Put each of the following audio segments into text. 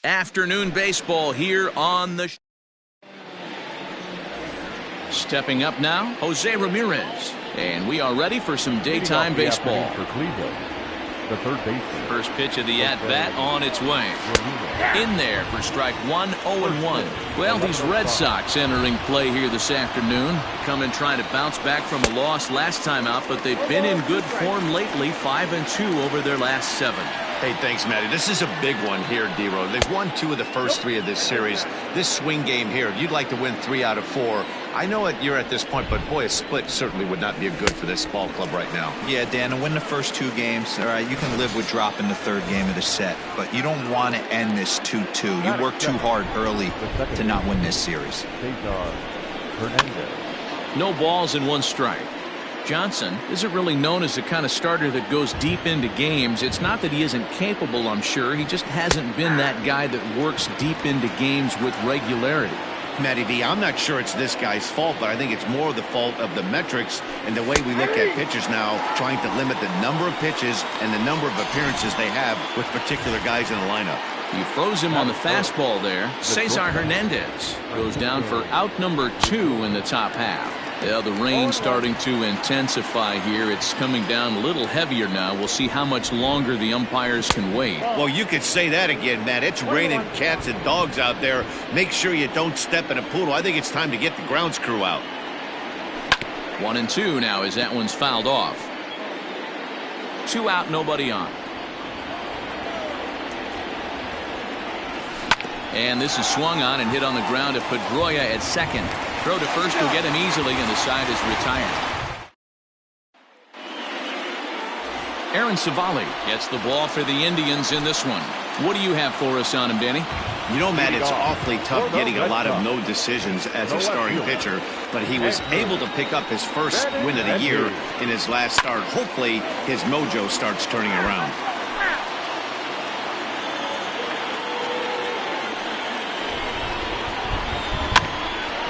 Afternoon baseball here on the Stepping up now, Jose Ramirez. And we are ready for some daytime baseball. For Cleveland, the third baseman. First pitch of the at-bat on its way. In there for strike one, 0-1. Well, these Red Sox entering play here this afternoon. Come in trying to bounce back from a loss last time out, but they've been in good form lately, 5-2 over their last 7. Hey, thanks, Matty. This is a big one here, D-Row. They've won 2 of the first 3 of this series. This swing game here, you'd like to win 3 out of 4. I know you're at this point, but boy, a split certainly would not be good for this ball club right now. Yeah, Dan, to win the first 2 games, all right, you can live with dropping the 3rd game of the set, but you don't want to end this 2-2. You work too hard early to not win this series. No balls and 1 strike. Johnson isn't really known as the kind of starter that goes deep into games. It's not that he isn't capable, I'm sure. He just hasn't been that guy that works deep into games with regularity. Matty V, I'm not sure it's this guy's fault, but I think it's more the fault of the metrics and the way we look at pitchers now, trying to limit the number of pitches and the number of appearances they have with particular guys in the lineup. He froze him on the fastball there. Cesar Hernandez goes down for out number 2 in the top half. Yeah, the rain starting to intensify here. It's coming down a little heavier now. We'll see how much longer the umpires can wait. Well, you could say that again, Matt. It's raining cats and dogs out there. Make sure you don't step in a poodle. I think it's time to get the grounds crew out. 1-2 now as that one's fouled off. 2 out, nobody on. And this is swung on and hit on the ground to Pedroia at second. Throw to first will get him easily, and the side is retired. Aaron Savali gets the ball for the Indians in this one. What do you have for us on him, Danny? You know, Matt, it's awfully tough getting a lot of no decisions as a starting pitcher, but he was able to pick up his first win of the year in his last start. Hopefully, his mojo starts turning around.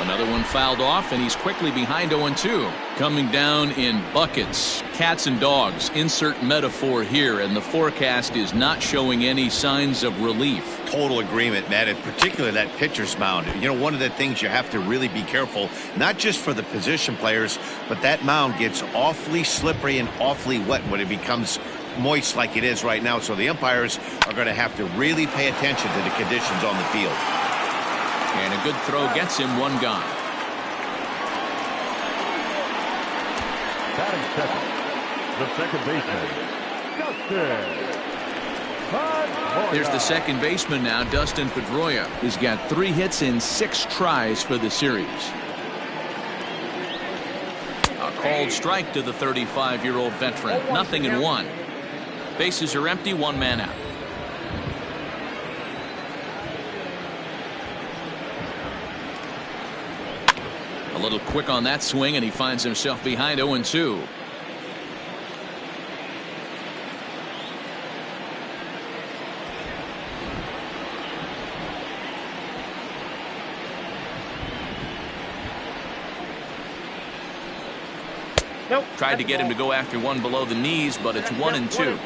Another one fouled off, and he's quickly behind 0-2. Coming down in buckets. Cats and dogs. Insert metaphor here, and the forecast is not showing any signs of relief. Total agreement, Matt, and particularly that pitcher's mound. You know, one of the things you have to really be careful, not just for the position players, but that mound gets awfully slippery and awfully wet when it becomes moist like it is right now. So the umpires are going to have to really pay attention to the conditions on the field. And a good throw gets him 1 gone. Batting second, the second baseman, Dustin. There's the second baseman now, Dustin Pedroia. He's got 3 hits in 6 tries for the series. A called strike to the 35-year-old veteran. 0-1. Bases are empty, 1 man out. A little quick on that swing, and he finds himself behind 0-2. Nope. Tried to get him to go after one below the knees, but it's 1-2.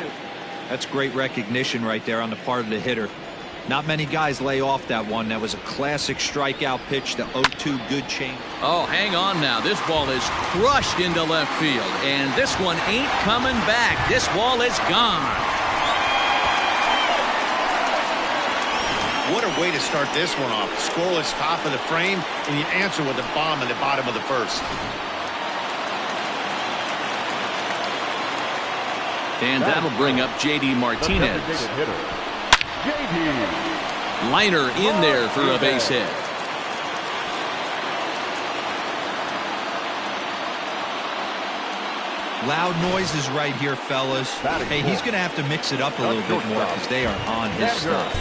That's great recognition right there on the part of the hitter. Not many guys lay off that one. That was a classic strikeout pitch. The 0-2 good change. Oh, hang on now. This ball is crushed into left field, and this one ain't coming back. This ball is gone. What a way to start this one off. Scoreless top of the frame, and you answer with a bomb in the bottom of the first. And that'll bring up J.D. Martinez. Liner in there for a base hit. Loud noises right here, fellas. Hey, he's going to have to mix it up a little bit more because they are on his stuff.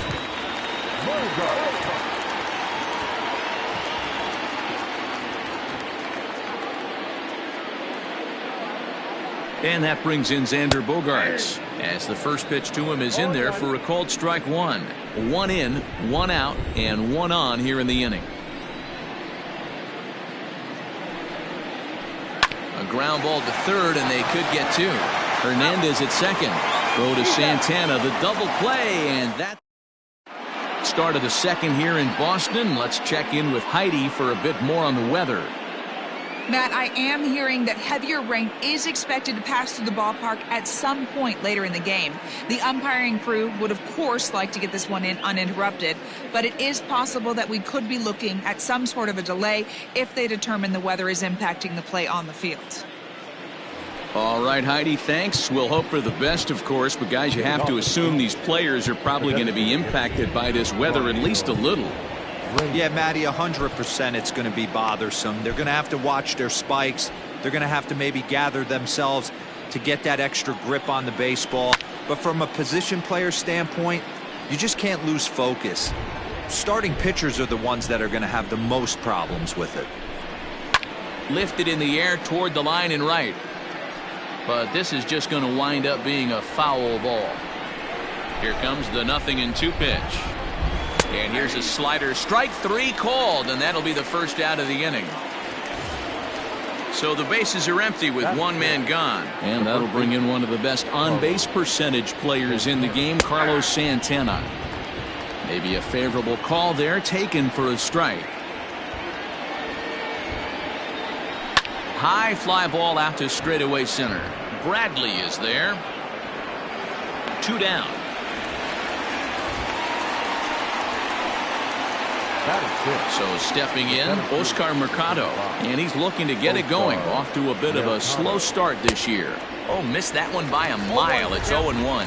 And that brings in Xander Bogaerts, as the first pitch to him is in there for a called strike 1. 1 in, 1 out, and 1 on here in the inning. A ground ball to third, and they could get 2. Hernandez at second. Throw to Santana, the double play, and that's start of the second here in Boston. Let's check in with Heidi for a bit more on the weather. Matt, I am hearing that heavier rain is expected to pass through the ballpark at some point later in the game. The umpiring crew would, of course, like to get this one in uninterrupted, but it is possible that we could be looking at some sort of a delay if they determine the weather is impacting the play on the field. All right, Heidi, thanks. We'll hope for the best, of course, but guys, you have to assume these players are probably going to be impacted by this weather at least a little. Yeah, Matty, 100% it's going to be bothersome. They're going to have to watch their spikes. They're going to have to maybe gather themselves to get that extra grip on the baseball. But from a position player standpoint, you just can't lose focus. Starting pitchers are the ones that are going to have the most problems with it. Lifted in the air toward the line and right. But this is just going to wind up being a foul ball. Here comes the 0-2 pitch. And here's a slider. Strike 3 called, and that'll be the first out of the inning. So the bases are empty with one man gone. And that'll bring in one of the best on-base percentage players in the game, Carlos Santana. Maybe a favorable call there, taken for a strike. High fly ball out to straightaway center. Bradley is there. 2 down. So stepping in, Oscar Mercado, and he's looking to get it going. Off to a bit of a slow start this year. Oh, missed that one by a mile. It's 0-1.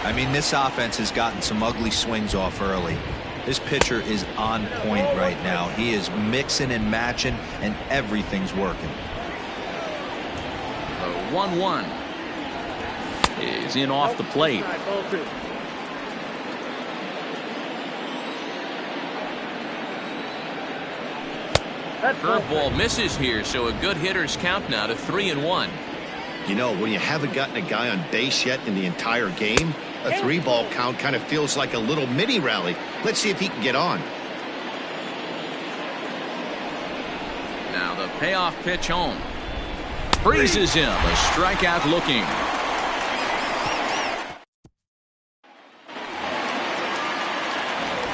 I mean, this offense has gotten some ugly swings off early. This pitcher is on point right now. He is mixing and matching, and everything's working. The 1-1 is in off the plate. Curveball misses here, so a good hitter's count now to 3-1. You know, when you haven't gotten a guy on base yet in the entire game, a 3-ball count kind of feels like a little mini rally. Let's see if he can get on. Now the payoff pitch home. Freezes him. A strikeout looking.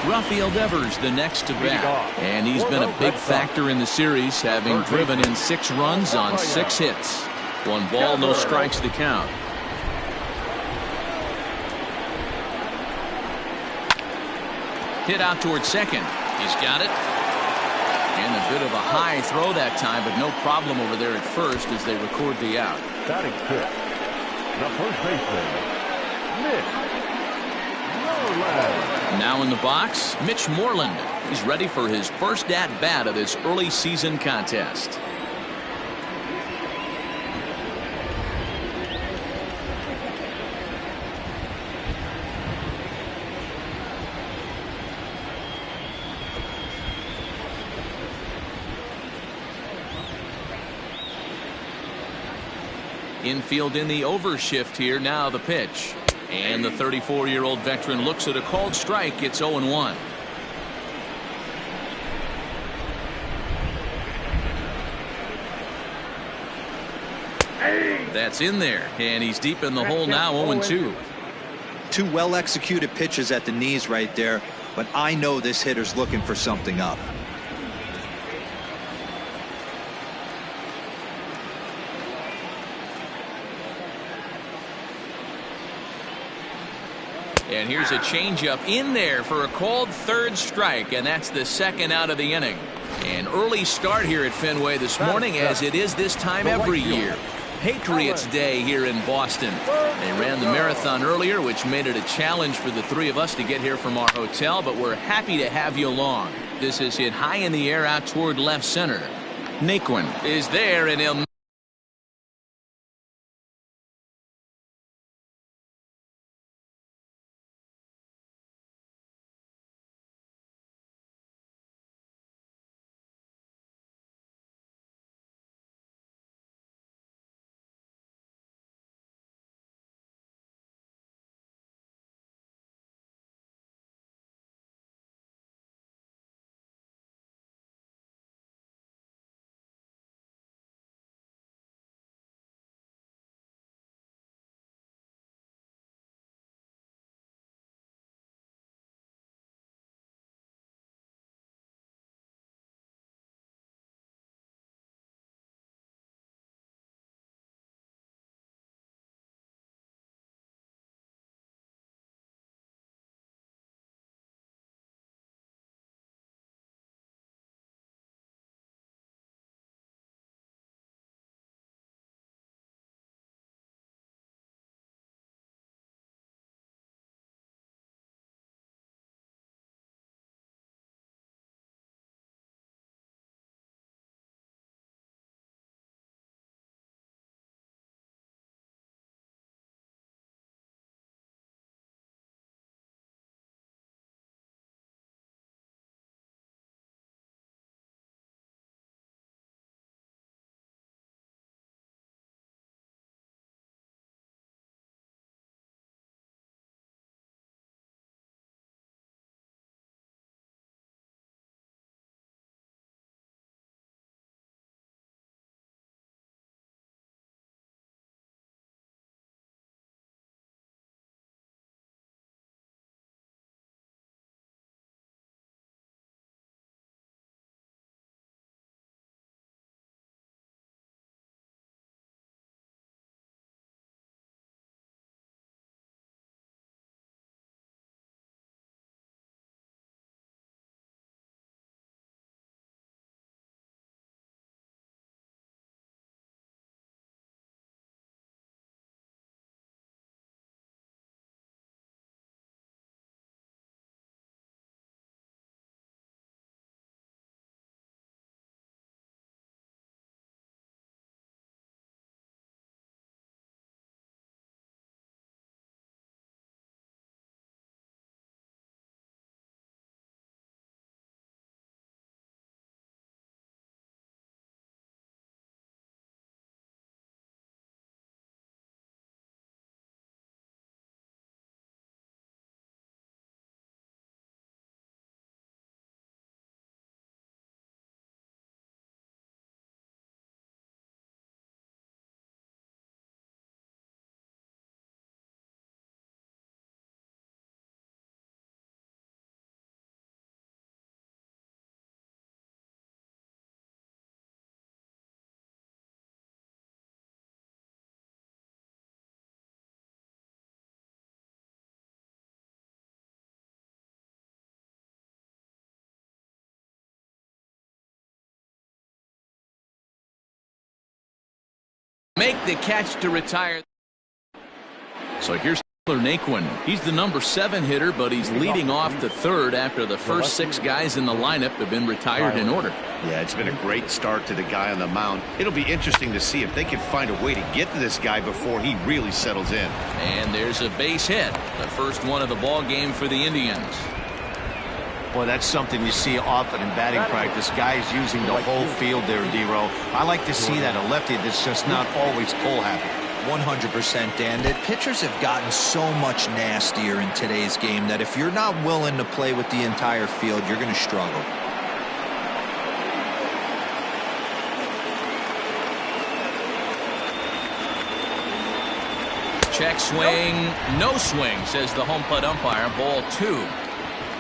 Rafael Devers the next to bat, and he's been a big factor in the series, having driven in 6 runs on 6 hits. 1 ball, no strikes to count. Hit out towards second. He's got it. And a bit of a high throw that time, but no problem over there at first as they record the out. Batting fifth, the first baseman, Mitch. Now in the box, Mitch Moreland. He's ready for his first at-bat of this early season contest. Infield in the overshift here. Now the pitch. And the 34-year-old veteran looks at a called strike. It's 0-1. That's in there, and he's deep in the hole now. 0-2. 2 well-executed pitches at the knees right there, but I know this hitter's looking for something up. And here's a changeup in there for a called 3rd strike, and that's the 2nd out of the inning. An early start here at Fenway this morning, as it is this time every year. Patriots Day here in Boston. They ran the marathon earlier, which made it a challenge for the 3 of us to get here from our hotel, but we're happy to have you along. This is hit high in the air out toward left center. Naquin is there, and he'll the catch to retire. So here's Naquin. He's the number 7 hitter, but he's leading off the third after the first 6 guys in the lineup have been retired in order. Yeah, it's been a great start to the guy on the mound. It'll be interesting to see if they can find a way to get to this guy before he really settles in. And there's a base hit, the first one of the ball game for the Indians. Boy, that's something you see often in batting practice. Guys using the whole field there, D-Row. I like to see that. A lefty that's just not always pull happy. 100%, Dan. The pitchers have gotten so much nastier in today's game that if you're not willing to play with the entire field, you're going to struggle. Check swing, no swing, says the home plate umpire. Ball 2.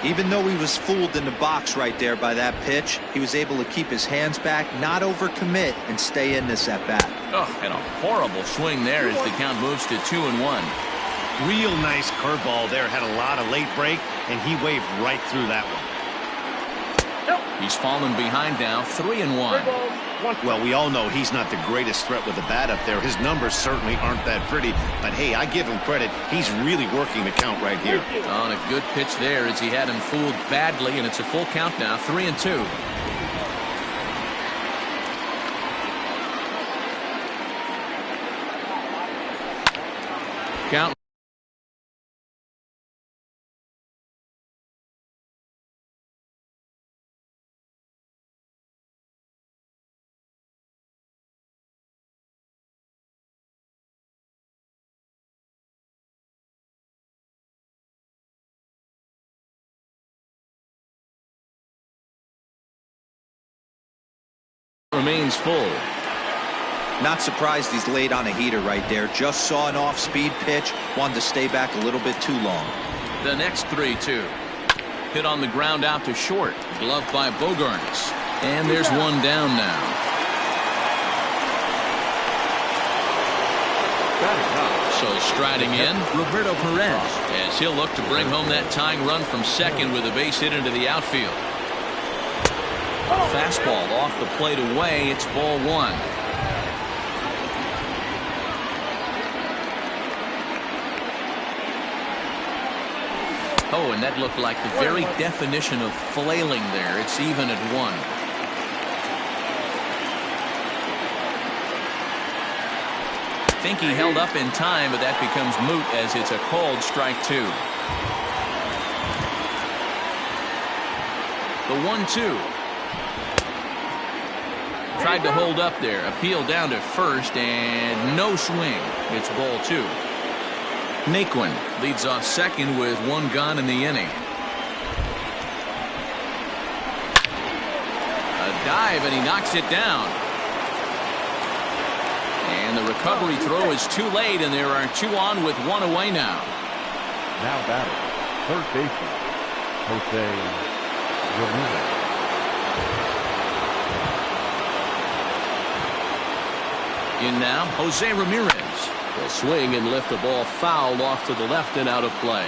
Even though he was fooled in the box right there by that pitch, he was able to keep his hands back, not overcommit, and stay in this at-bat. Oh, and a horrible swing there as the count moves to 2-1. Real nice curveball there. Had a lot of late break, and he waved right through that one. He's fallen behind now, 3-1. Well, we all know he's not the greatest threat with the bat up there. His numbers certainly aren't that pretty, but hey, I give him credit. He's really working the count right here. On a good pitch there as he had him fooled badly, and it's a full count now, 3-2. Count. Remains full. Not surprised he's laid on a heater right there. Just saw an off-speed pitch. Wanted to stay back a little bit too long. The next 3-2. Hit on the ground out to short. Gloved by Bogarts. And there's one down now. So striding in, Roberto Perez, as he'll look to bring home that tying run from second with a base hit into the outfield. Fastball off the plate away. It's ball 1. Oh, and that looked like the very definition of flailing there. It's even at 1. Think he held up in time, but that becomes moot as it's a called strike 2. The 1-2. Tried to hold up there. Appeal down to first, and no swing. It's ball 2. Naquin leads off second with 1 gone in the inning. A dive, and he knocks it down. And the recovery throw is too late, and there are 2 on with 1 away now. Now batting, third baseman, Jose Ramirez. In now, Jose Ramirez will swing and lift the ball foul off to the left and out of play.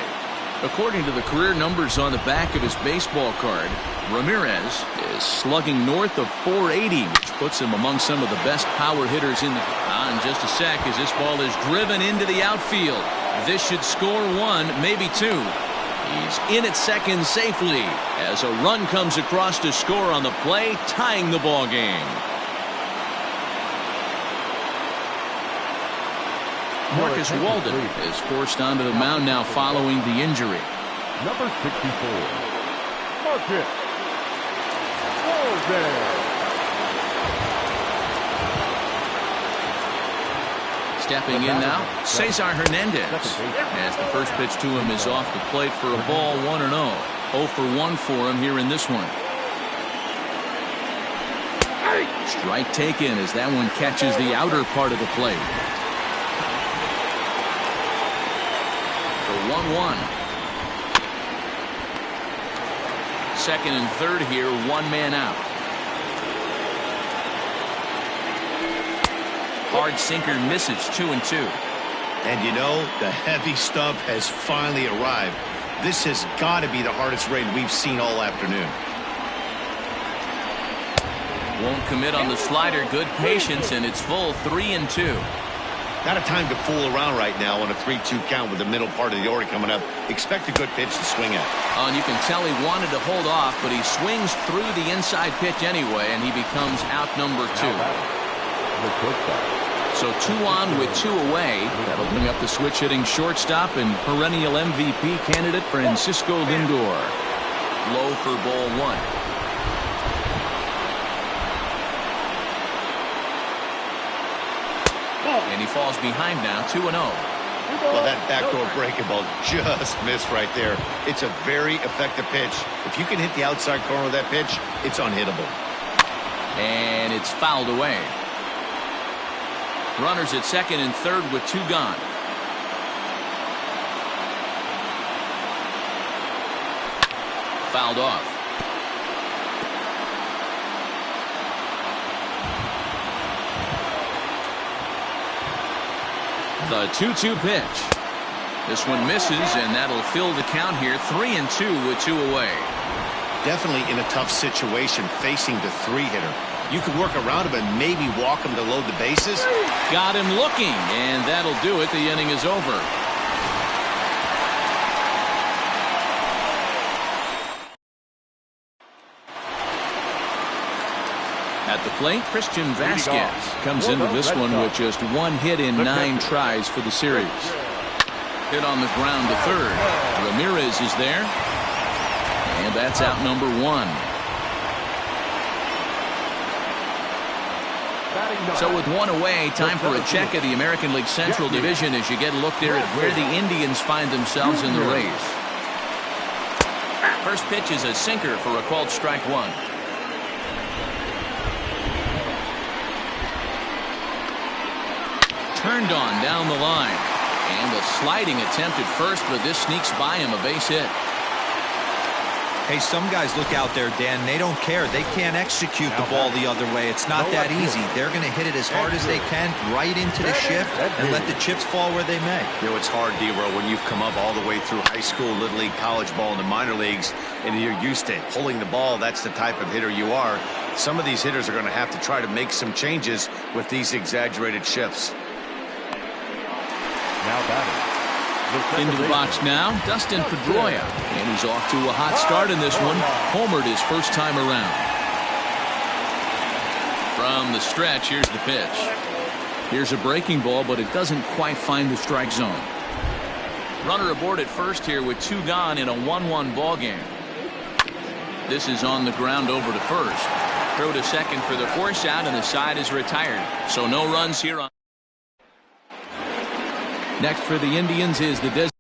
According to the career numbers on the back of his baseball card, Ramirez is slugging north of 480, which puts him among some of the best power hitters in the... In just a sec as this ball is driven into the outfield. This should score 1, maybe 2. He's in at second safely as a run comes across to score on the play, tying the ball game. Marcus Walden is forced onto the mound now following the injury. Number 64, Marcus Walden. Stepping in now, Cesar Hernandez, as the first pitch to him is off the plate for a ball 1-0. 0 for 1 for him here in this one. Strike taken as that one catches the outer part of the plate. For 1-1. Second and third here, 1 man out. Hard sinker misses, 2-2. And you know, the heavy stuff has finally arrived. This has got to be the hardest rain we've seen all afternoon. Won't commit on the slider. Good patience, and it's full, 3-2. Not a time to fool around right now on a 3-2 count with the middle part of the order coming up. Expect a good pitch to swing at. And you can tell he wanted to hold off, but he swings through the inside pitch anyway, and he becomes out number 2. So 2 on with 2 away. That'll bring up the switch-hitting shortstop and perennial MVP candidate Francisco Lindor. Low for ball 1. And he falls behind now, 2-0. Well, that backdoor breaking ball just missed right there. It's a very effective pitch. If you can hit the outside corner of that pitch, it's unhittable. And it's fouled away. Runners at second and third with 2 gone. Fouled off. The 2-2 pitch. This one misses, and that'll fill the count here. 3-2 with 2 away. Definitely in a tough situation facing the 3-hitter. You could work around him and maybe walk him to load the bases. Got him looking, and that'll do it. The inning is over. At the plate, Christian Vasquez comes into this one with just 1 hit in 9 tries for the series. Hit on the ground to third. Ramirez is there. And that's out number 1. So with 1 away, time for a check of the American League Central Division as you get a look there at where the Indians find themselves in the race. First pitch is a sinker for a called strike 1. Turned on down the line. And a sliding attempt at first, but this sneaks by him, a base hit. Hey, some guys look out there, Dan, they don't care. They can't execute the ball the other way. It's not that easy. They're going to hit it as hard as they can right into the shift and let the chips fall where they may. You know, it's hard, D-Row, when you've come up all the way through high school, little league, college ball, and the minor leagues, and you're used to pulling the ball. That's the type of hitter you are. Some of these hitters are going to have to try to make some changes with these exaggerated shifts. Now batting. Into the box now, Dustin Pedroia. And he's off to a hot start in this one. Homered his first time around. From the stretch, here's the pitch. Here's a breaking ball, but it doesn't quite find the strike zone. Runner aboard at first here with 2 gone in a 1-1 ball game. This is on the ground over to first. Throw to second for the force out, and the side is retired. So no runs here on. Next for the Indians is the designated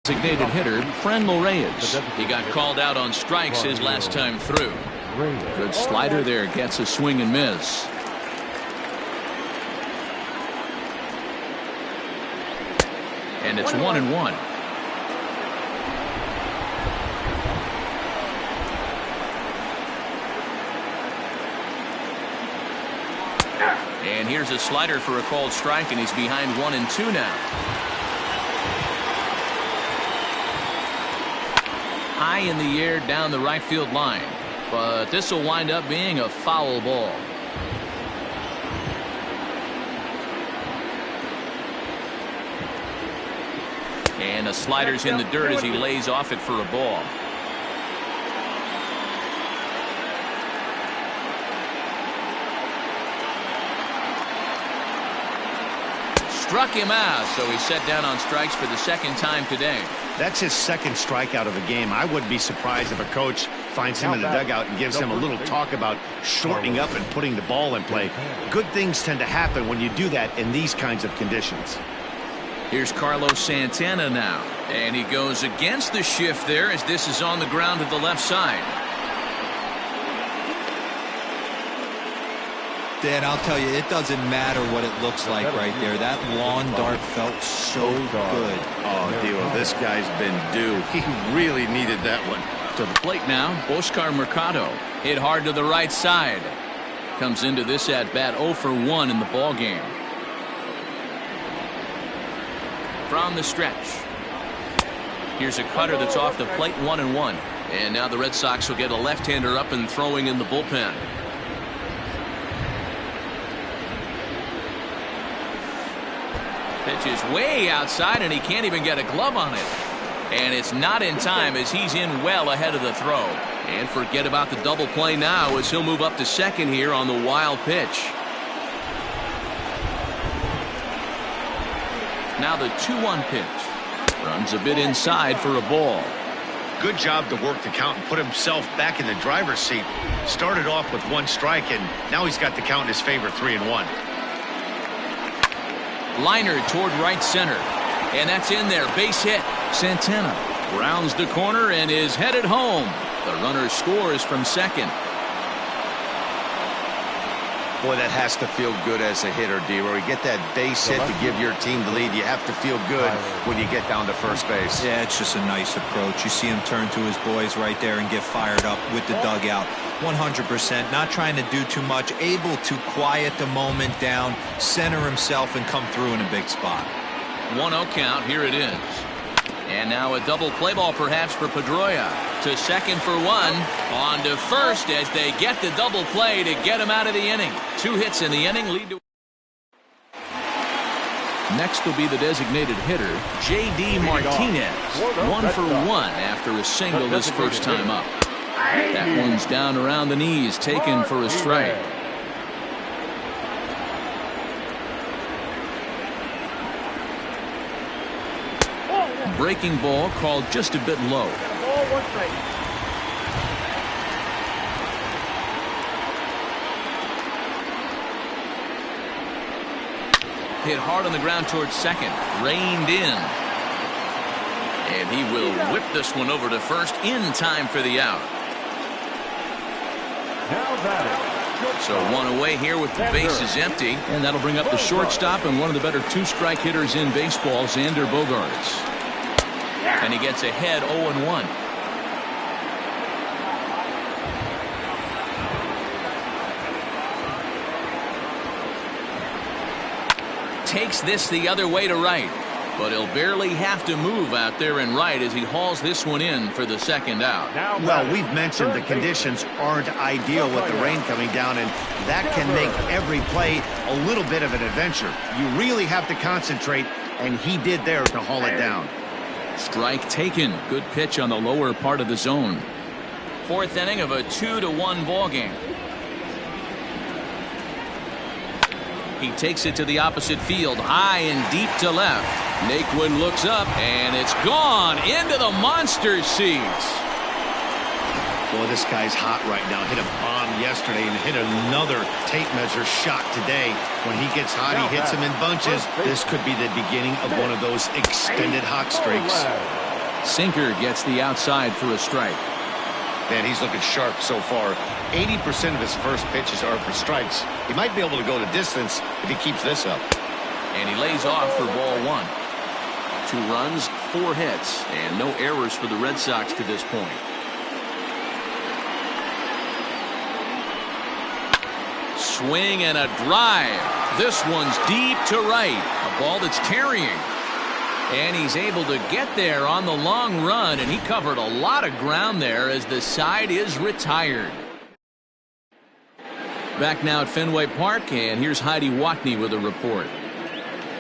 Designated hitter, Franmil Reyes. He got called out on strikes his last time through. Good slider there, gets a swing and miss. And it's 1-1. And here's a slider for a called strike, and he's behind 1-2 now. High in the air down the right field line, but this will wind up being a foul ball. And a slider's in the dirt as he lays off it for a ball. Struck him out, so he's set down on strikes for the second time today. That's his second strikeout of the game. I wouldn't be surprised if a coach finds him in the dugout and gives him a little talk about shortening up and putting the ball in play. Good things tend to happen when you do that in these kinds of conditions. Here's Carlos Santana now, and he goes against the shift there as this is on the ground to the left side. Dan, I'll tell you, it doesn't matter what it looks like right there. That lawn dart felt so good. Oh, Dilo, this guy's been due. He really needed that one. To the plate now, Oscar Mercado. Hit hard to the right side. Comes into this at-bat 0 for 1 in the ball game. From the stretch. Here's a cutter that's off the plate, 1-1. And now the Red Sox will get a left-hander up and throwing in the bullpen. Pitch is way outside, and he can't even get a glove on it. And it's not in time as he's in well ahead of the throw. And forget about the double play now as he'll move up to second here on the wild pitch. Now the 2-1 pitch. Runs a bit inside for a ball. Good job to work the count and put himself back in the driver's seat. Started off with 1 strike, and now he's got the count in his favor, 3-1. Liner toward right center, and that's in there. Base hit. Santana rounds the corner and is headed home. The runner scores from second. Boy, that has to feel good as a hitter, D-Roy. You get that base hit to give your team the lead. You have to feel good when you get down to first base. Yeah, it's just a nice approach. You see him turn to his boys right there and get fired up with the dugout. 100%, not trying to do too much, able to quiet the moment down, center himself, and come through in a big spot. 1-0 count, here it is. And now a double play ball perhaps for Pedroia. To second for 1. On to first as they get the double play to get him out of the inning. 2 hits in the inning lead to. Next will be the designated hitter, J.D. Martinez. 1 for 1 after a single this first time up. That one's down around the knees, taken for a strike. Breaking ball called just a bit low. Hit hard on the ground towards second. Reined in. And he will whip this one over to first in time for the out. So 1 away here with the bases empty. And that'll bring up the shortstop and one of the better 2-strike hitters in baseball, Xander Bogaerts. And he gets ahead 0-1. Takes this the other way to right. But he'll barely have to move out there in right as he hauls this one in for the second out. Well, we've mentioned the conditions aren't ideal with the rain coming down, and that can make every play a little bit of an adventure. You really have to concentrate, and he did there to haul it down. Strike taken. Good pitch on the lower part of the zone. 4th inning of a 2-1 ball game. He takes it to the opposite field, high and deep to left. Naquin looks up, and it's gone into the monster seats. Boy, this guy's hot right now. Hit a bomb yesterday and hit another tape measure shot today. When he gets hot, he hits them in bunches. This could be the beginning of one of those extended hot streaks. Sinker gets the outside for a strike. Man, he's looking sharp so far. 80% of his first pitches are for strikes. He might be able to go the distance if he keeps this up. And he lays off for ball 1. 2 runs, 4 hits, and no errors for the Red Sox to this point. Swing and a drive. This one's deep to right. A ball that's carrying. And he's able to get there on the long run, and he covered a lot of ground there as the side is retired. Back now at Fenway Park, and here's Heidi Watney with a report.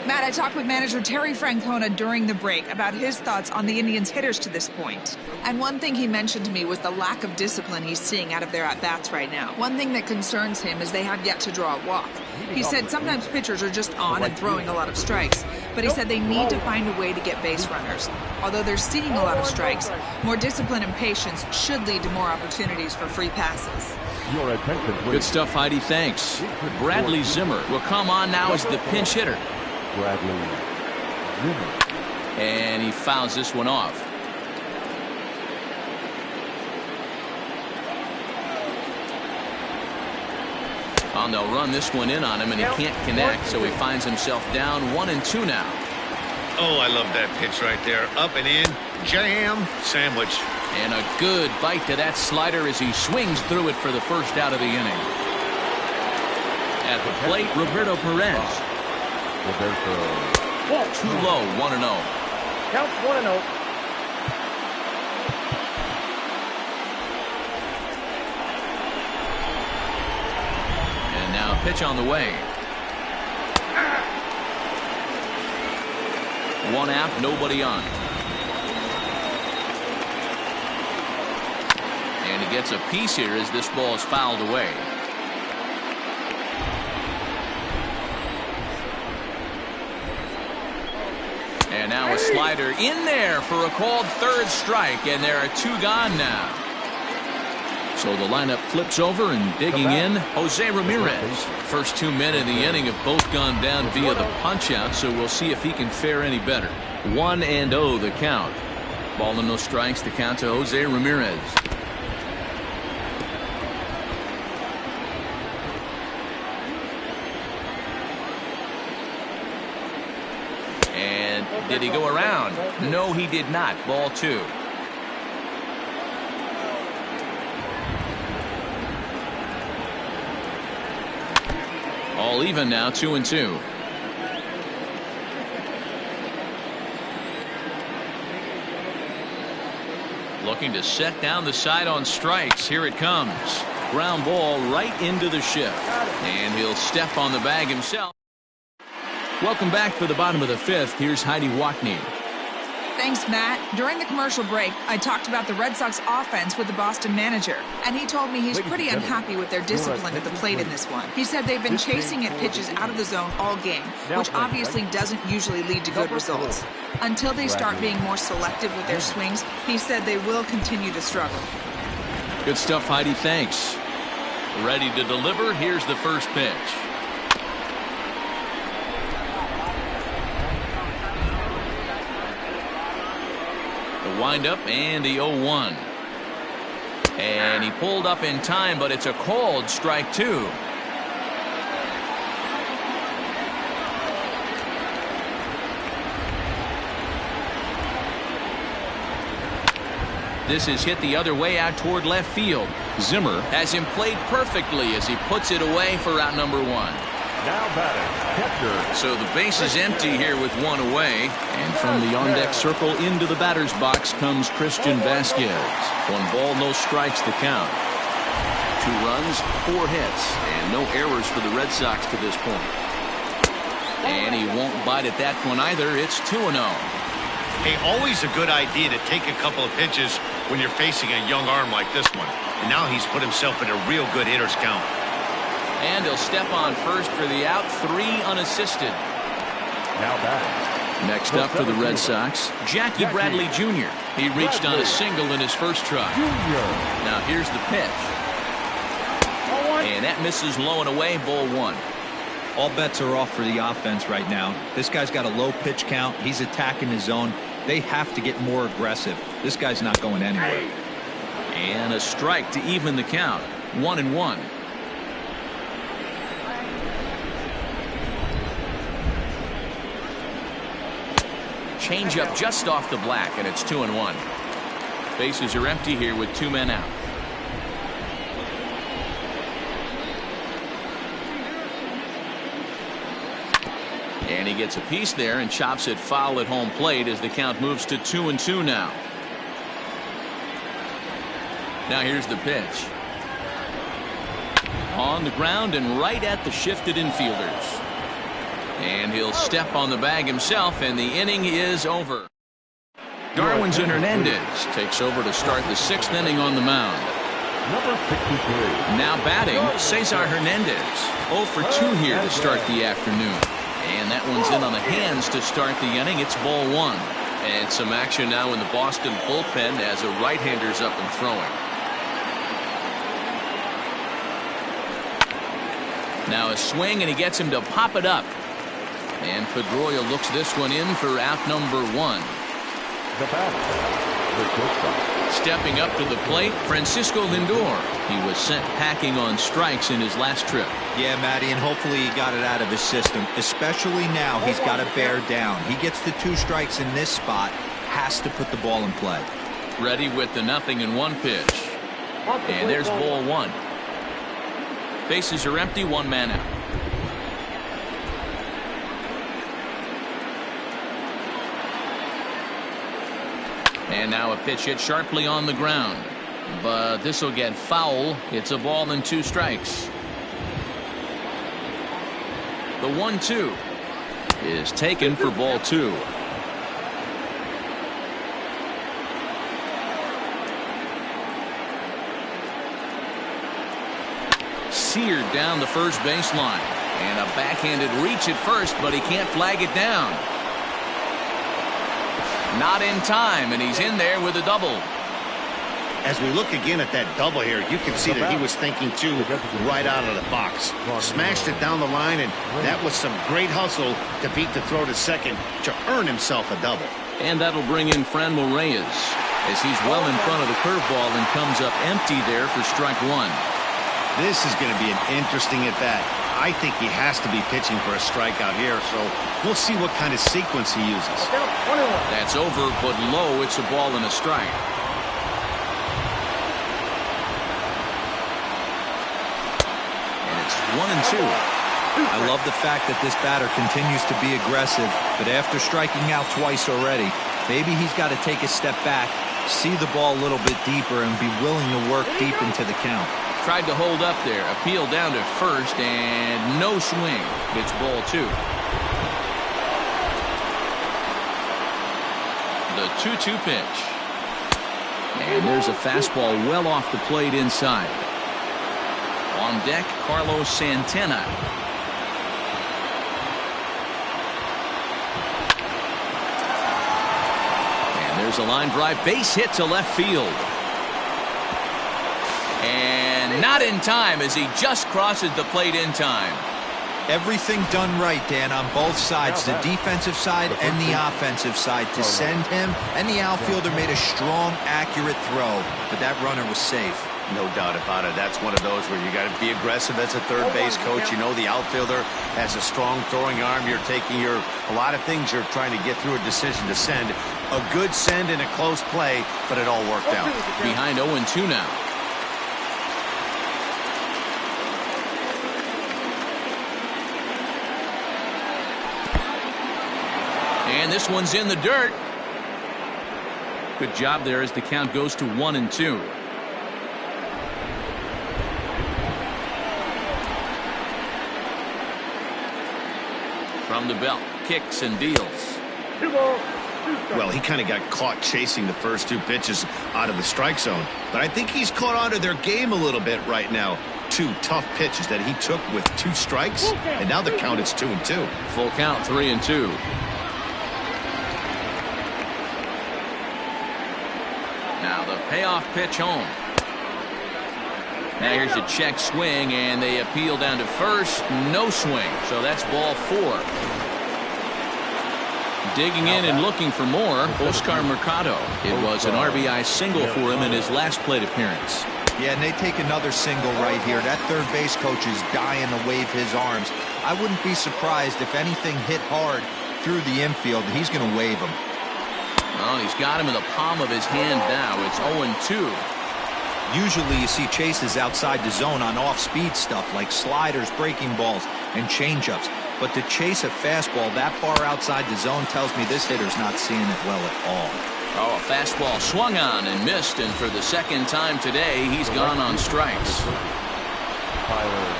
Matt, I talked with manager Terry Francona during the break about his thoughts on the Indians' hitters to this point. And one thing he mentioned to me was the lack of discipline he's seeing out of their at-bats right now. One thing that concerns him is they have yet to draw a walk. He said sometimes pitchers are just on and throwing a lot of strikes, but he said they need to find a way to get base runners. Although they're seeing a lot of strikes, more discipline and patience should lead to more opportunities for free passes. Your attention, please. Good stuff, Heidi. Thanks. Bradley Zimmer will come on now as the pinch hitter. Bradley Zimmer. And he fouls this one off. Oh, they'll run this one in on him, and he can't connect, so he finds himself down 1-2 now. Oh, I love that pitch right there. Up and in, jam, sandwich. And a good bite to that slider as he swings through it for the first out of the inning. At the plate, Roberto Perez. Too low, 1-0. Count 1-0. And now pitch on the way. 1 out, nobody on. And he gets a piece here as this ball is fouled away. And now a slider in there for a called third strike, and there are 2 gone now. So the lineup flips over, and digging in, Jose Ramirez. First 2 men in the inning have both gone down via the punch-out, so we'll see if he can fare any better. 1-0 the count. Ball and no strikes, the count to Jose Ramirez. And did he go around? No, he did not. Ball 2. All even now, 2-2. Looking to set down the side on strikes. Here it comes. Ground ball right into the shift. And he'll step on the bag himself. Welcome back for the bottom of the 5th. Here's Heidi Watney. Thanks, Matt. During the commercial break, I talked about the Red Sox offense with the Boston manager, and he told me he's pretty unhappy with their discipline at the plate in this one. He said they've been chasing at pitches out of the zone all game, which obviously doesn't usually lead to good results. Until they start being more selective with their swings, he said they will continue to struggle. Good stuff, Heidi. Thanks. Ready to deliver. Here's the first pitch. The windup and the 0-1. And he pulled up in time, but it's a called strike 2. This is hit the other way out toward left field. Zimmer has him played perfectly as he puts it away for out number 1. Now batting, catcher. So the base is empty here with 1 away. And from the on-deck circle into the batter's box comes Christian Vasquez. 1 ball, no strikes to count. 2 runs, 4 hits, and no errors for the Red Sox to this point. And he won't bite at that one either. It's 2-0. Hey, always a good idea to take a couple of pitches when you're facing a young arm like this one. And now he's put himself in a real good hitter's count. And he'll step on first for the out, 3 unassisted. Now batting. Next up for the Red Sox, Jackie Bradley Jr. He reached on a single in his first try. Now here's the pitch. And that misses low and away, ball 1. All bets are off for the offense right now. This guy's got a low pitch count. He's attacking his zone. They have to get more aggressive. This guy's not going anywhere. And a strike to even the count. 1-1. Change up just off the black, and it's 2-1. Bases are empty here with 2 men out. And he gets a piece there and chops it foul at home plate as the count moves to 2-2 now. Now here's the pitch. On the ground and right at the shifted infielders. And he'll step on the bag himself, and the inning is over. Darwinson Hernandez takes over to start the 6th inning on the mound. Number 63. Now batting, Cesar Hernandez. 0 for 2 here to start the afternoon. And that one's in on the hands to start the inning. It's ball 1. And some action now in the Boston bullpen as a right-hander's up and throwing. Now a swing, and he gets him to pop it up. And Pedroia looks this one in for out number 1. The batter, the shortstop. Stepping up to the plate, Francisco Lindor. He was sent packing on strikes in his last trip. Yeah, Matty, and hopefully he got it out of his system. Especially now, he's got to bear down. He gets the 2 strikes in this spot, has to put the ball in play. Ready with the 0-1 pitch. And there's ball 1. Bases are empty, 1 man out. And now a pitch hit sharply on the ground. But this will get foul. It's a ball and 2 strikes. The 1-2 is taken for ball 2. Seared down the first baseline. And a backhanded reach at first, but he can't flag it down. Not in time, and he's in there with a double. As we look again at that double here, you can see that he was thinking too right out of the box. Smashed it down the line, and that was some great hustle to beat the throw to second to earn himself a double. And that'll bring in Franmil Reyes as he's well in front of the curveball and comes up empty there for strike 1. This is going to be an interesting at bat. I think he has to be pitching for a strikeout here, so we'll see what kind of sequence he uses. That's over, but low. It's a ball and a strike. And it's 1-2. I love the fact that this batter continues to be aggressive, but after striking out twice already, maybe he's got to take a step back, see the ball a little bit deeper, and be willing to work deep into the count. Tried to hold up there. Appeal down to first, and no swing. It's ball 2. The 2-2 pitch. And there's a fastball well off the plate inside. On deck, Carlos Santana. And there's a line drive. Base hit to left field. And not in time as he just crosses the plate in time. Everything done right, Dan, on both sides, the defensive side and the offensive side, to send him, and the outfielder made a strong, accurate throw, but that runner was safe. No doubt about it. That's one of those where you got to be aggressive as a third base coach. You know the outfielder has a strong throwing arm. You're taking a lot of things you're trying to get through a decision to send. A good send in a close play, but it all worked out. Behind 0-2 now. And this one's in the dirt. Good job there as the count goes to 1-2. From the belt, kicks and deals. Well, he kind of got caught chasing the first 2 pitches out of the strike zone. But I think he's caught onto their game a little bit right now. 2 tough pitches that he took with 2 strikes. And now the count is 2-2. Full count, 3-2. Now the payoff pitch home. Now here's a check swing, and they appeal down to first. No swing, so that's ball 4. Digging in and looking for more, Oscar Mercado. It was an RBI single for him in his last plate appearance. Yeah, and they take another single right here. That third base coach is dying to wave his arms. I wouldn't be surprised if anything hit hard through the infield. He's going to wave him. Well, he's got him in the palm of his hand now. It's 0-2. Usually you see chases outside the zone on off-speed stuff like sliders, breaking balls, and changeups. But to chase a fastball that far outside the zone tells me this hitter's not seeing it well at all. Oh, a fastball swung on and missed, and for the second time today, he's gone on strikes.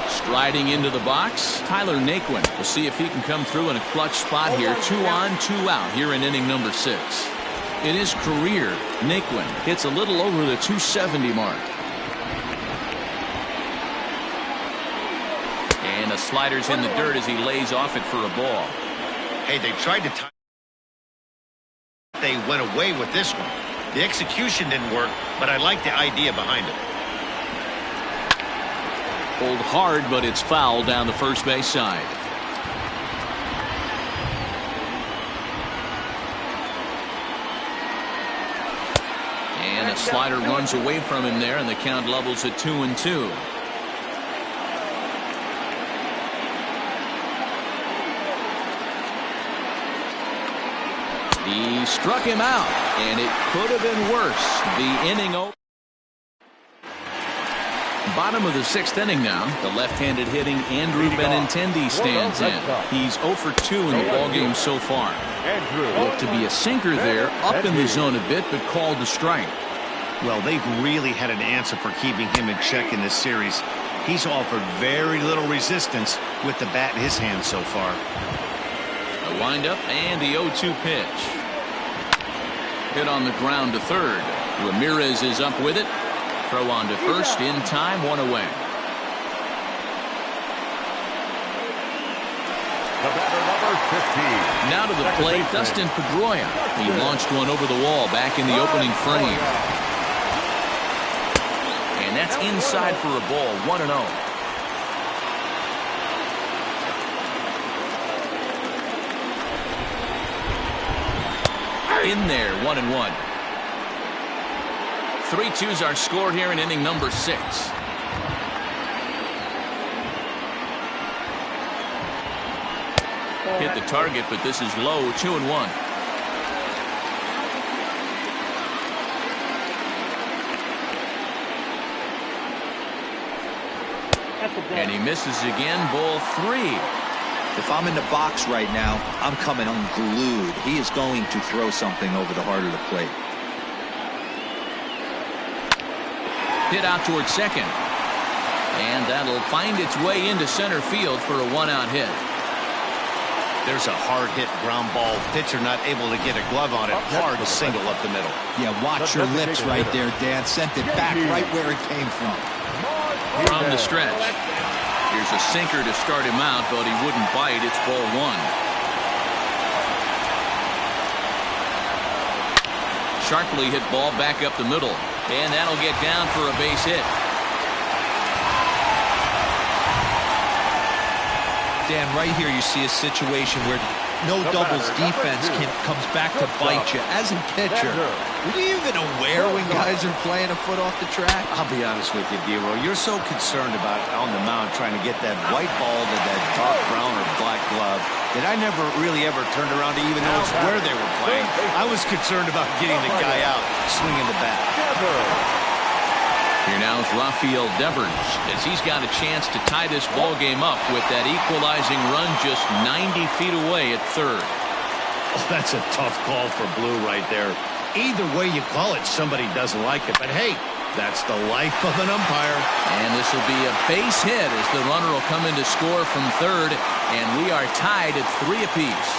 Striding into the box, Tyler Naquin. We'll see if he can come through in a clutch spot here. 2 on, 2 out here in inning number 6. In his career, Naquin hits a little over the 270 mark. And the slider's in the dirt as he lays off it for a ball. Hey, they tried to tie. They went away with this one. The execution didn't work, but I like the idea behind it. Pulled hard, but it's foul down the first base side. And a slider runs away from him there, and the count levels at 2-2. He struck him out, and it could have been worse. The inning over. Bottom of the 6th inning now. The left-handed hitting Andrew Benintendi stands in. He's 0 for 2 in the ballgame so far. Looked to be a sinker there, up in the zone a bit, but called a strike. Well, they've really had an answer for keeping him in check in this series. He's offered very little resistance with the bat in his hand so far. A windup and the 0-2 pitch. Hit on the ground to third. Ramirez is up with it. Throw on to first in time, 1 away. The batter, number 15. Now to the plate, Dustin Pedroia. He launched one over the wall back in the opening frame. And that's inside for a ball, 1-0. In there, 1-1. 3-2s are scored here in inning number 6. Hit the target, but this is low, 2-1. And he misses again, ball 3. If I'm in the box right now, I'm coming unglued. He is going to throw something over the heart of the plate. Hit out towards second. And that'll find its way into center field for a 1-out hit. There's a hard hit ground ball. Pitcher not able to get a glove on it. Hard single up the middle. Yeah, watch your lips right there, Dan. Sent it back right where it came from. From the stretch. Here's a sinker to start him out, but he wouldn't bite. It's ball 1. Sharply hit ball back up the middle. And that'll get down for a base hit. Dan, right here you see a situation where no doubles defense comes back to bite you. As a pitcher, were you even aware when guys are playing a foot off the track? I'll be honest with you, D-Roy. You're so concerned about on the mound trying to get that white ball to that dark brown or black glove that I never really ever turned around to even notice where they were playing. I was concerned about getting the guy out, swinging the bat. Here now is Rafael Devers as he's got a chance to tie this ball game up with that equalizing run just 90 feet away at third. Oh, that's a tough call for Blue right there. Either way you call it, somebody doesn't like it. But hey, that's the life of an umpire. And this will be a base hit as the runner will come in to score from third. And we are tied at 3 apiece.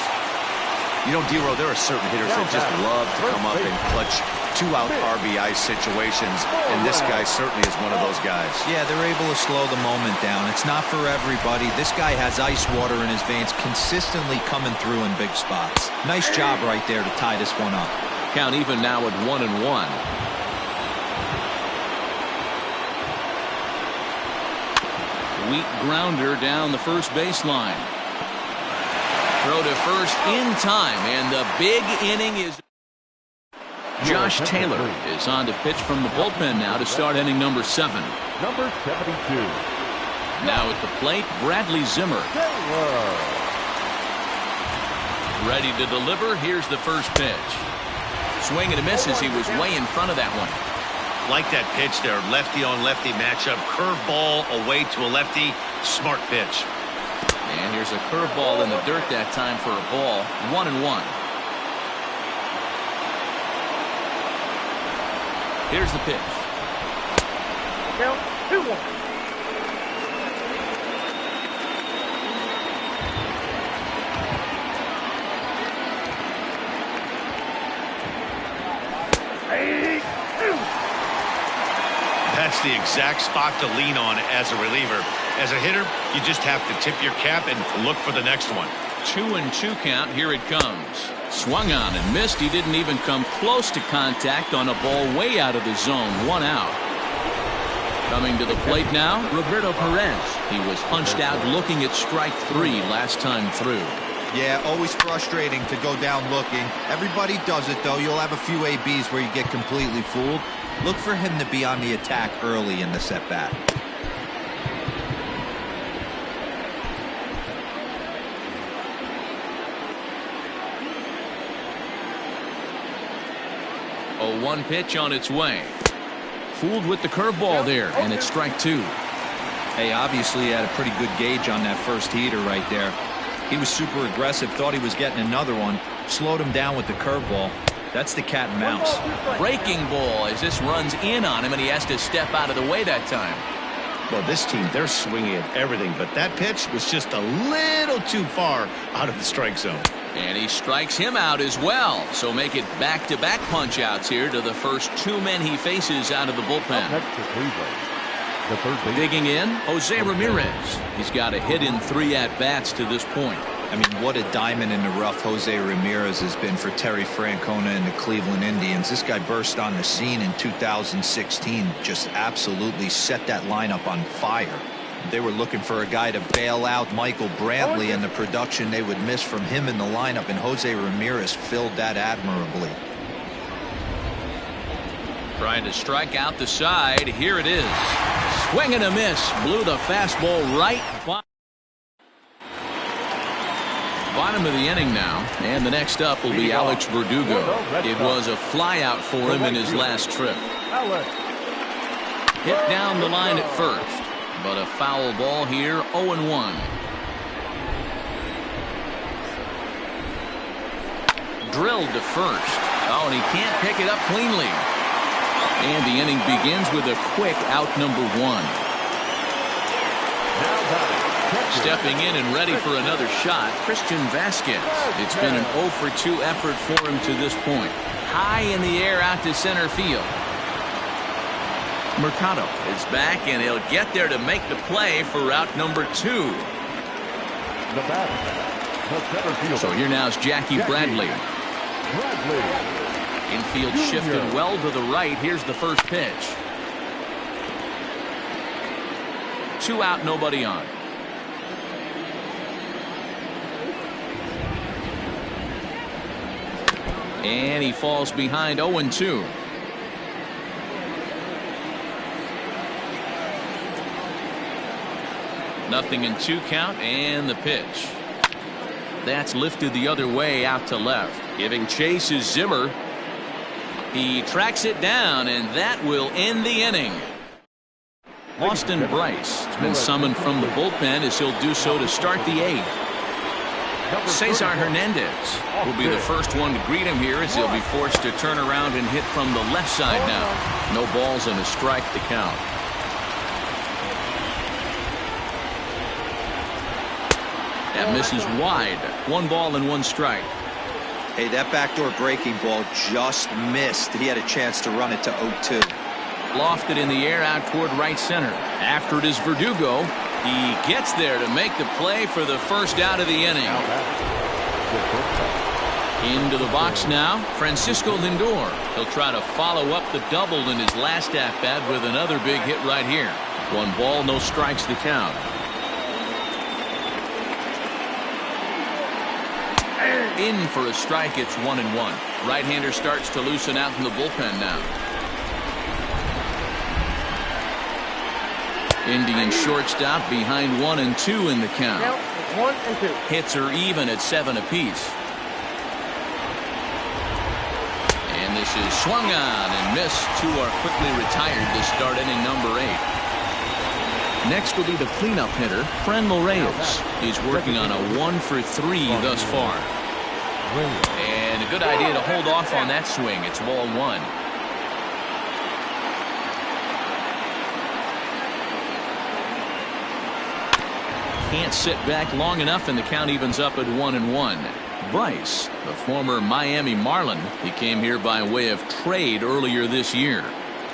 You know, D-Roy, there are certain hitters that just love to come up and clutch 2-out RBI situations, and this guy certainly is one of those guys. Yeah, they're able to slow the moment down. It's not for everybody. This guy has ice water in his veins, consistently coming through in big spots. Nice job right there to tie this one up. Count even now at 1-1. Weak grounder down the first baseline. Throw Throw to first in time, and the big inning is... Josh Taylor is on to pitch from the bullpen now to start inning number 7. Number 72. Now at the plate, Bradley Zimmer. Ready to deliver. Here's the first pitch. Swing and a miss as he was way in front of that one. Like that pitch there, lefty on lefty matchup, curveball away to a lefty, smart pitch. And here's a curveball in the dirt that time for a ball. 1-1. Here's the pitch. Count 2-1. That's the exact spot to lean on as a reliever. As a hitter, you just have to tip your cap and look for the next one. 2-2 count. Here it comes. Swung on and missed. He didn't even come close to contact on a ball way out of the zone. 1 out. Coming to the plate now, Roberto Perez. He was punched out looking at strike 3 last time through. Yeah, always frustrating to go down looking. Everybody does it, though. You'll have a few ABs where you get completely fooled. Look for him to be on the attack early in the at-bat. A 1 pitch on its way. Fooled with the curveball there, and it's strike 2. Hey, obviously he had a pretty good gauge on that first heater right there. He was super aggressive, thought he was getting another one, slowed him down with the curveball. That's the cat and mouse. Breaking ball as this runs in on him, and he has to step out of the way that time. Well, this team, they're swinging at everything, but that pitch was just a little too far out of the strike zone. And he strikes him out as well. So make it back-to-back punch-outs here to the first 2 men he faces out of the bullpen. The third base. Digging in, Jose Ramirez. He's got a hit in 3 at-bats to this point. I mean, what a diamond in the rough Jose Ramirez has been for Terry Francona and the Cleveland Indians. This guy burst on the scene in 2016, just absolutely set that lineup on fire. They were looking for a guy to bail out Michael Brantley, and the production they would miss from him in the lineup, and Jose Ramirez filled that admirably. Trying to strike out the side. Here it is. Swing and a miss. Blew the fastball right by. Bottom of the inning now, and the next up will be Alex Verdugo. It was a flyout for him in his last trip. Hit down the line at first, but a foul ball here. 0-1. Drilled to first. Oh, and he can't pick it up cleanly. And the inning begins with a quick out number 1. Stepping in and ready for another shot, Christian Vasquez. It's been an 0-for-2 effort for him to this point. High in the air out to center field. Mercado is back, and he'll get there to make the play for route number 2. So here now is Jackie Bradley. Infield shifted well to the right. Here's the first pitch. 2 out, nobody on. And he falls behind. 0-2. Nothing in 2 count, and the pitch. That's lifted the other way out to left. Giving chase is Zimmer. He tracks it down, and that will end the inning. Austin Bryce has been summoned from the bullpen as he'll do so to start the 8th. Cesar Hernandez will be the first one to greet him here as he'll be forced to turn around and hit from the left side now. No balls and a strike to count. That misses wide. 1 ball and 1 strike. Hey, that backdoor breaking ball just missed. He had a chance to run it to 0-2. Lofted in the air out toward right center. After it is Verdugo. He gets there to make the play for the first out of the inning. Into the box now, Francisco Lindor. He'll try to follow up the double in his last at-bat with another big hit right here. 1 ball, no strikes to count. In for a strike. It's 1-1. Right-hander starts to loosen out in the bullpen now. Indian shortstop behind 1-2 in the count. 1-2. Hits are even at 7 apiece. And this is swung on and missed. Two are quickly retired to start inning number 8. Next will be the cleanup hitter, Franmil Reyes. He's working on a 1-for-3 thus far. And a good idea to hold off on that swing. It's ball 1. Can't sit back long enough, and the count evens up at 1-1. Bryce, the former Miami Marlin, he came here by way of trade earlier this year.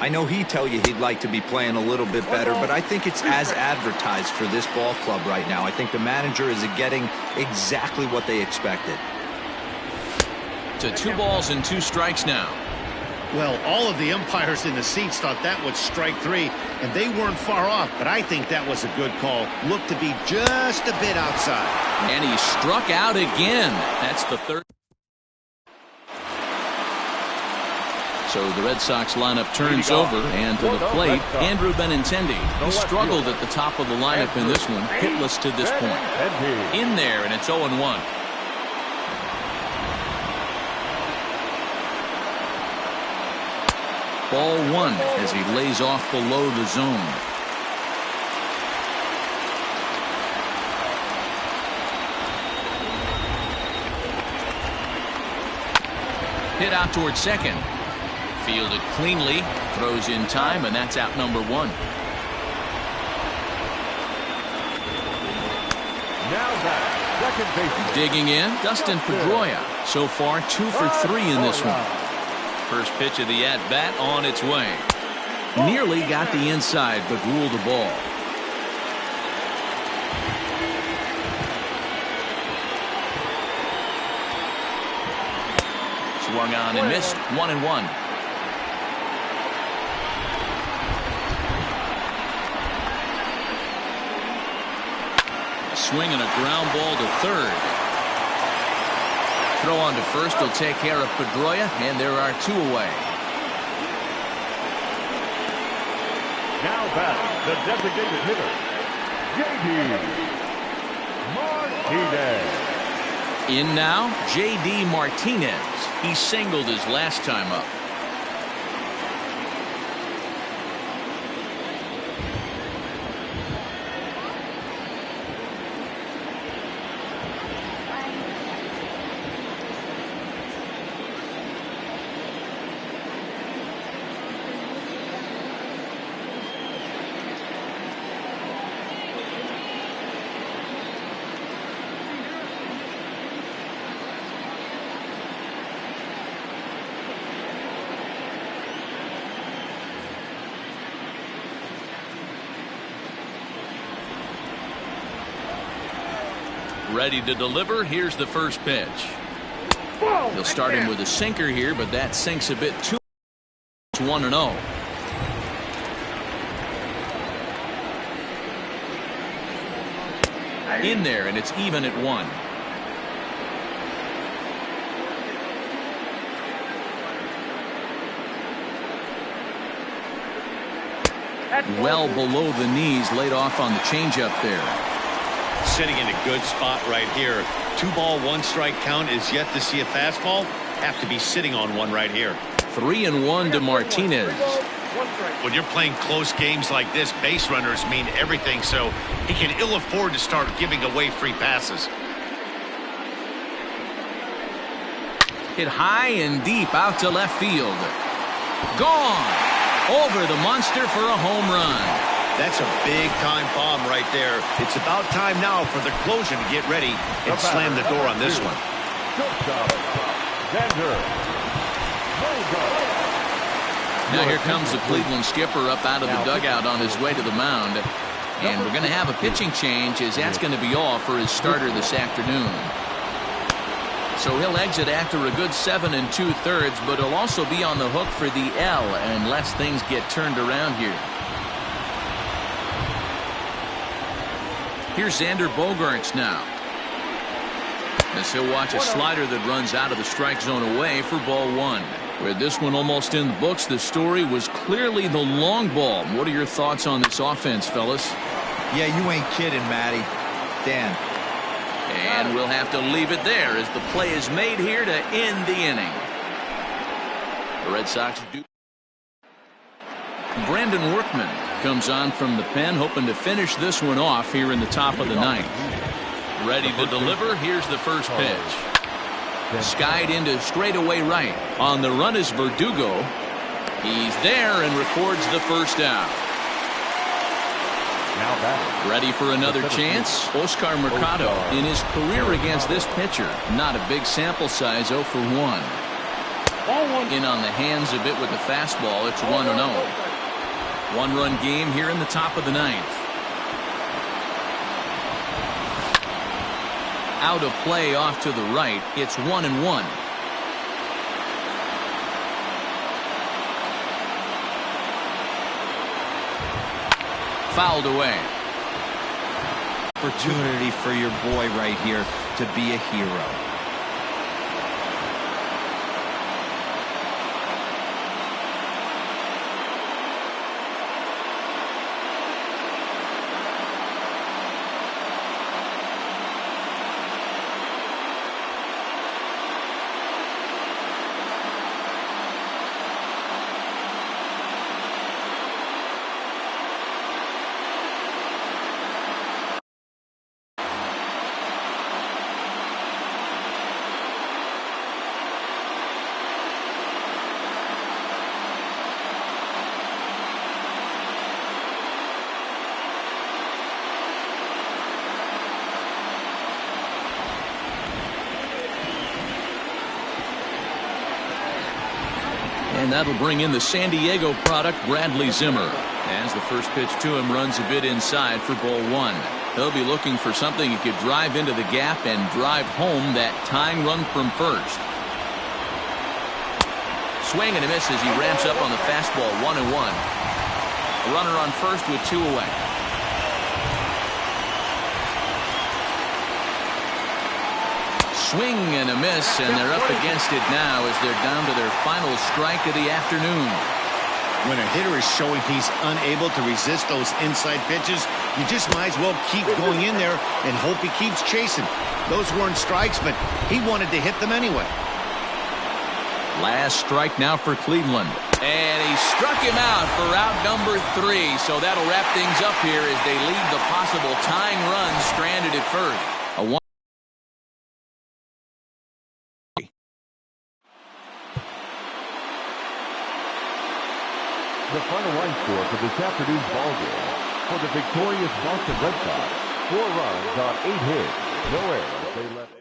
I know he'd tell you he'd like to be playing a little bit better, but I think it's as advertised for this ball club right now. I think the manager is getting exactly what they expected. To 2 balls and 2 strikes now. Well, all of the umpires in the seats thought that was strike 3, and they weren't far off, but I think that was a good call. Looked to be just a bit outside. And he struck out again. That's the 3rd. So the Red Sox lineup turns over, and to the plate, Andrew Benintendi. He struggled at the top of the lineup in this one, hitless to this point. In there, and it's 0-1. Ball 1 as he lays off below the zone. Hit out towards second. Fielded cleanly, throws in time, and that's out number 1. Now back, second base. Digging in, Dustin Pedroia. So far, 2 for 3 in this one. First pitch of the at-bat on its way. Nearly got the inside, but ruled the ball. Swung on and missed. 1-1. Swing and a ground ball to third. Throw on to first will take care of Pedroia, and there are 2 away. Now back, the designated hitter, J.D. Martinez. In now, J.D. Martinez. He singled his last time up. Ready to deliver. Here's the first pitch. They'll start him with a sinker here, but that sinks a bit too much. It's 1-0. In there, and it's even at 1. Well below the knees, laid off on the changeup there. Sitting in a good spot right here. 2 ball, 1 strike count is yet to see a fastball. Have to be sitting on one right here. 3-1 to Martinez. When you're playing close games like this, base runners mean everything, so he can ill afford to start giving away free passes. Hit high and deep out to left field. Gone. Over the monster for a home run. That's a big-time bomb right there. It's about time now for the closer to get ready and slam the door on this one. Now here comes the Cleveland skipper up out of the dugout on his way to the mound. And we're going to have a pitching change, as that's going to be all for his starter this afternoon. So he'll exit after a good 7 2/3, but he'll also be on the hook for the L unless things get turned around here. Here's Xander Bogaerts now. As he'll watch a slider that runs out of the strike zone away for ball one. With this one almost in the books, the story was clearly the long ball. What are your thoughts on this offense, fellas? Yeah, you ain't kidding, Matty. Dan. And we'll have to leave it there as the play is made here to end the inning. The Red Sox do. Brandon Workman comes on from the pen, hoping to finish this one off here in the top of the ninth. Ready to deliver. Here's the first pitch. Skied into straightaway right. On the run is Verdugo. He's there and records the first out. Ready for another chance. Oscar Mercado in his career against this pitcher. Not a big sample size, 0 for 1. In on the hands a bit with the fastball. It's 1-0. One-run game here in the top of the ninth. Out of play off to the right. It's 1-1. Fouled away. Opportunity for your boy right here to be a hero. And that'll bring in the San Diego product, Bradley Zimmer. As the first pitch to him runs a bit inside for ball one. He'll be looking for something he could drive into the gap and drive home that tying run from first. Swing and a miss as he ramps up on the fastball. 1-1. A runner on first with 2 away. Swing and a miss, and they're up against it now as they're down to their final strike of the afternoon. When a hitter is showing he's unable to resist those inside pitches, you just might as well keep going in there and hope he keeps chasing. Those weren't strikes, but he wanted to hit them anyway. Last strike now for Cleveland. And he struck him out for out number 3. So that'll wrap things up here as they leave the possible tying run stranded at first. The final line score for this afternoon's ballgame. For the victorious Boston Red Sox, 4 runs on 8 hits, no errors. They left.